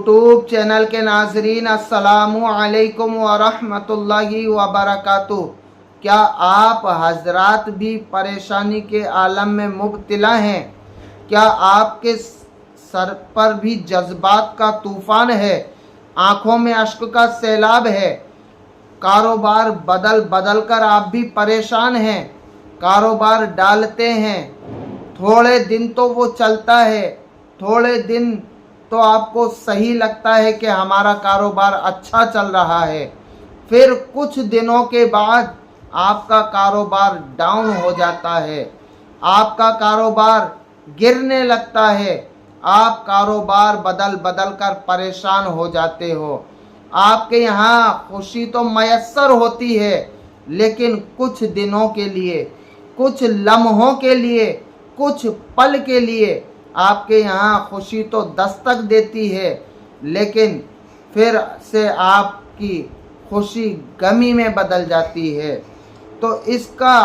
YouTube channel के नाजरीन, अस्सलामु अलैकुम व रहमतुल्लाहि व बरकातुहू। क्या आप हजरात भी परेशानी के आलम में मुब्तला हैं? क्या आपके सर पर भी जज्बात का तूफ़ान है? आँखों में अश्क का सैलाब है? कारोबार बदल बदल कर आप भी परेशान हैं? कारोबार डालते हैं, थोड़े दिन तो वो चलता है, थोड़े दिन तो आपको सही लगता है कि हमारा कारोबार अच्छा चल रहा है, फिर कुछ दिनों के बाद आपका कारोबार डाउन हो जाता है, आपका कारोबार गिरने लगता है, आप कारोबार बदल बदल कर परेशान हो जाते हो। आपके यहाँ खुशी तो मयस्सर होती है, लेकिन कुछ दिनों के लिए, कुछ लम्हों के लिए, कुछ पल के लिए आपके यहाँ खुशी तो दस्तक देती है, लेकिन फिर से आपकी खुशी गमी में बदल जाती है। तो इसका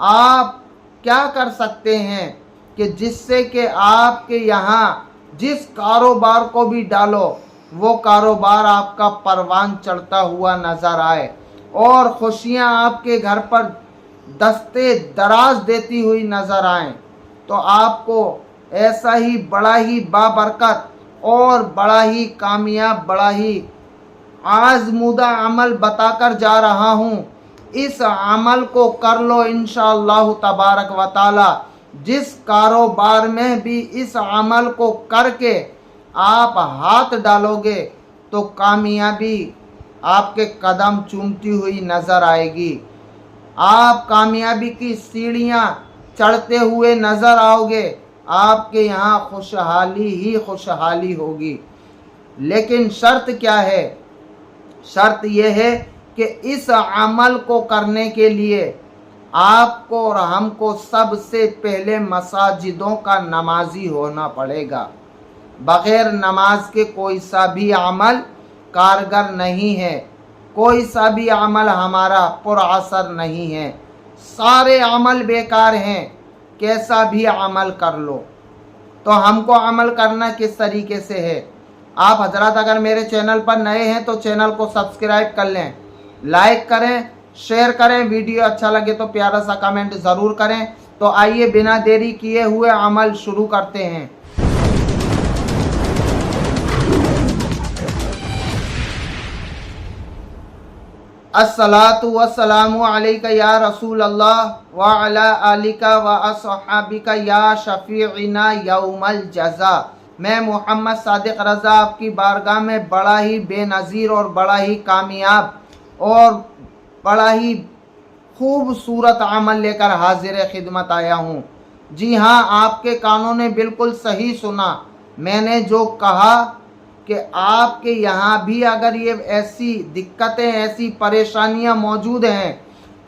आप क्या कर सकते हैं कि जिससे कि आपके यहाँ जिस कारोबार को भी डालो वो कारोबार आपका परवान चढ़ता हुआ नज़र आए और खुशियाँ आपके घर पर दस्ते दराज देती हुई नज़र आएं, तो आपको ऐसा ही बड़ा ही बाबरकत और बड़ा ही कामयाब, बड़ा ही आज़मूदा अमल बताकर जा रहा हूँ। इस अमल को कर लो इंशाअल्लाह तबारक व ताला। जिस कारोबार में भी इस अमल को करके आप हाथ डालोगे तो कामयाबी आपके कदम चूमती हुई नज़र आएगी। आप कामयाबी की सीढ़ियाँ चढ़ते हुए नज़र आओगे। आपके यहाँ खुशहाली ही खुशहाली होगी। लेकिन शर्त क्या है? शर्त यह है कि इस अमल को करने के लिए आपको और हमको सबसे पहले मसाजिदों का नमाजी होना पड़ेगा। बग़ैर नमाज के कोई सा भी अमल कारगर नहीं है, कोई सा भी अमल हमारा पुरअसर नहीं है, सारे अमल बेकार हैं। कैसा भी अमल कर लो। तो हमको अमल करना किस तरीके से है? आप हजरात अगर मेरे चैनल पर नए हैं तो चैनल को सब्सक्राइब कर लें, लाइक करें, शेयर करें, वीडियो अच्छा लगे तो प्यारा सा कमेंट ज़रूर करें। तो आइए बिना देरी किए हुए अमल शुरू करते हैं। अस्सलातु वस्सलामु अलैका या रसूल अल्लाह व अला आलिका व अस्हाबिका या शफीइना यौमल जज़ा। मैं मोहम्मद सादिक रज़ा आपकी बारगाह में बड़ा ही बेनज़ीर और बड़ा ही कामयाब और बड़ा ही खूबसूरत अमल लेकर हाजिर खिदमत आया हूँ। जी हाँ, आपके कानों ने बिल्कुल सही सुना। मैंने जो कहा कि आपके यहाँ भी अगर ये ऐसी दिक्कतें, ऐसी परेशानियाँ मौजूद हैं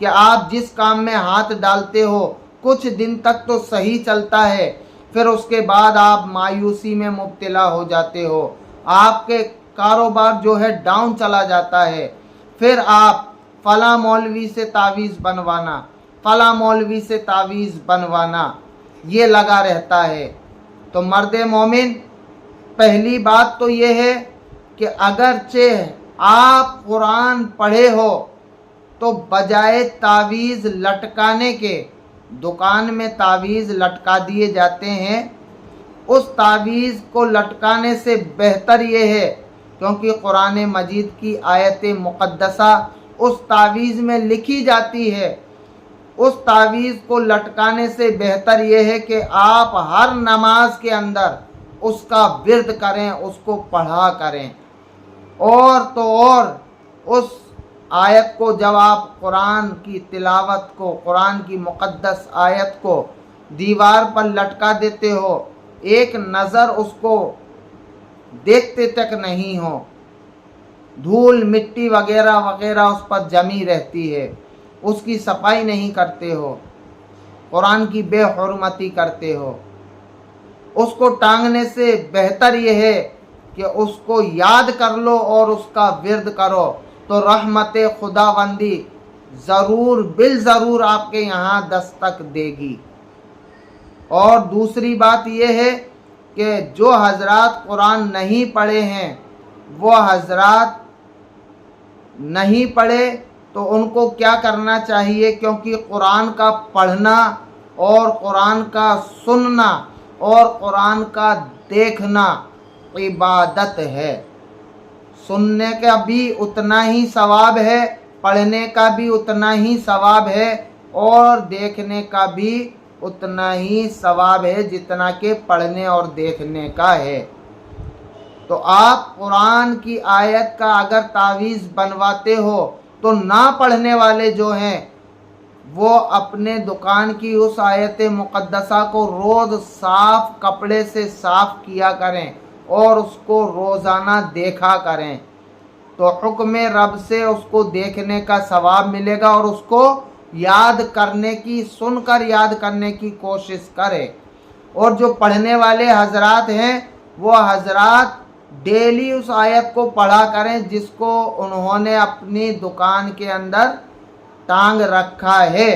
कि आप जिस काम में हाथ डालते हो कुछ दिन तक तो सही चलता है, फिर उसके बाद आप मायूसी में मुब्तला हो जाते हो, आपके कारोबार जो है डाउन चला जाता है, फिर आप फ़लाँ मौलवी से तावीज़ बनवाना, फ़लाँ मौलवी से तावीज़ बनवाना, ये लगा रहता है। तो मर्द मोमिन, पहली बात तो ये है कि अगरचे आप कुरान पढ़े हो तो बजाय तावीज़ लटकाने के, दुकान में तावीज़ लटका दिए जाते हैं, उस तावीज़ को लटकाने से बेहतर ये है, क्योंकि कुरान मजीद की आयत मुक़द्दसा उस तावीज़ में लिखी जाती है, उस तावीज़ को लटकाने से बेहतर ये है कि आप हर नमाज के अंदर उसका विर्द करें, उसको पढ़ा करें। और तो और उस आयत को जब आप कुरान की तिलावत को, कुरान की मुक़द्दस आयत को दीवार पर लटका देते हो, एक नज़र उसको देखते तक नहीं हो, धूल मिट्टी वगैरह वगैरह उस पर जमी रहती है, उसकी सफाई नहीं करते हो, कुरान की बेहुरमती करते हो, उसको टांगने से बेहतर ये है कि उसको याद कर लो और उसका विर्द करो, तो रहमत खुदाबंदी ज़रूर बिल ज़रूर आपके यहाँ दस्तक देगी। और दूसरी बात यह है कि जो हजरात कुरान नहीं पढ़े हैं وہ حضرات نہیں پڑھے تو ان کو کیا کرنا چاہیے؟ کیونکہ قرآن کا پڑھنا اور قرآن کا سننا اور قرآن کا دیکھنا عبادت ہے۔ سننے کا بھی اتنا ہی ثواب ہے، پڑھنے کا بھی اتنا ہی ثواب ہے، اور دیکھنے کا بھی اتنا ہی ثواب ہے جتنا کہ پڑھنے اور دیکھنے کا ہے۔ تو آپ قرآن کی آیت کا اگر تعویذ بنواتے ہو تو نہ پڑھنے والے جو ہیں وہ اپنے دکان کی اس آیت مقدسہ کو روز صاف کپڑے سے صاف کیا کریں اور اس کو روزانہ دیکھا کریں، تو حکم رب سے اس کو دیکھنے کا ثواب ملے گا، اور اس کو یاد کرنے کی، سن کر یاد کرنے کی کوشش کرے۔ اور جو پڑھنے والے حضرات ہیں وہ حضرات ڈیلی اس آیت کو پڑھا کریں جس کو انہوں نے اپنی دکان کے اندر ٹانگ رکھا ہے۔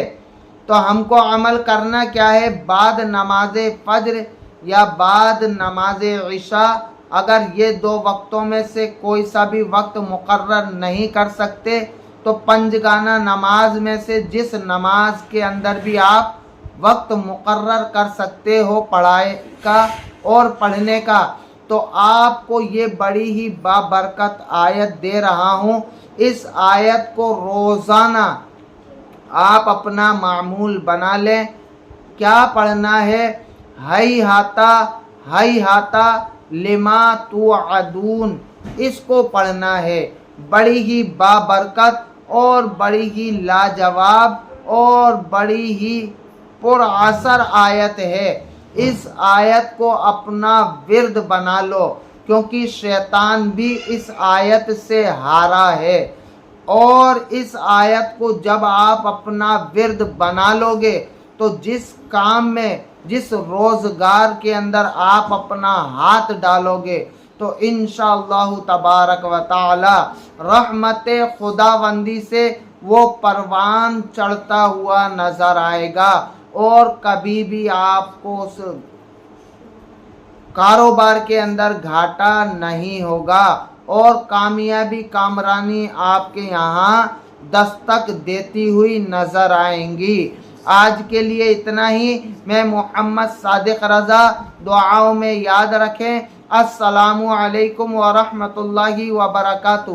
تو ہم کو عمل کرنا کیا ہے؟ بعد نماز فجر یا بعد نماز عشاء، اگر یہ دو وقتوں میں سے کوئی سا بھی وقت مقرر نہیں کر سکتے تو پنجگانہ نماز میں سے جس نماز کے اندر بھی آپ وقت مقرر کر سکتے ہو پڑھائی کا اور پڑھنے کا، تو آپ کو یہ بڑی ہی بابرکت آیت دے رہا ہوں۔ اس آیت کو روزانہ آپ اپنا معمول بنا لیں۔ کیا پڑھنا ہے؟ ہیہاتا لما توعدون، اس کو پڑھنا ہے۔ بڑی ہی بابرکت اور بڑی ہی لاجواب اور بڑی ہی پر اثر آیت ہے۔ اس آیت کو اپنا ورد بنا لو، کیونکہ شیطان بھی اس آیت سے ہارا ہے، اور اس آیت کو جب آپ اپنا ورد بنا لو گے تو جس کام میں، جس روزگار کے اندر آپ اپنا ہاتھ ڈالو گے تو انشاءاللہ تبارک و تعالی رحمت خداوندی سے وہ پروان چڑھتا ہوا نظر آئے گا، اور کبھی بھی آپ کو اس کاروبار کے اندر گھاٹا نہیں ہوگا، اور کامیابی کامرانی آپ کے یہاں دستک دیتی ہوئی نظر آئیں گی۔ آج کے لیے اتنا ہی۔ میں محمد صادق رضا، دعاؤں میں یاد رکھیں۔ السلام علیکم ورحمۃ اللہ وبرکاتہ۔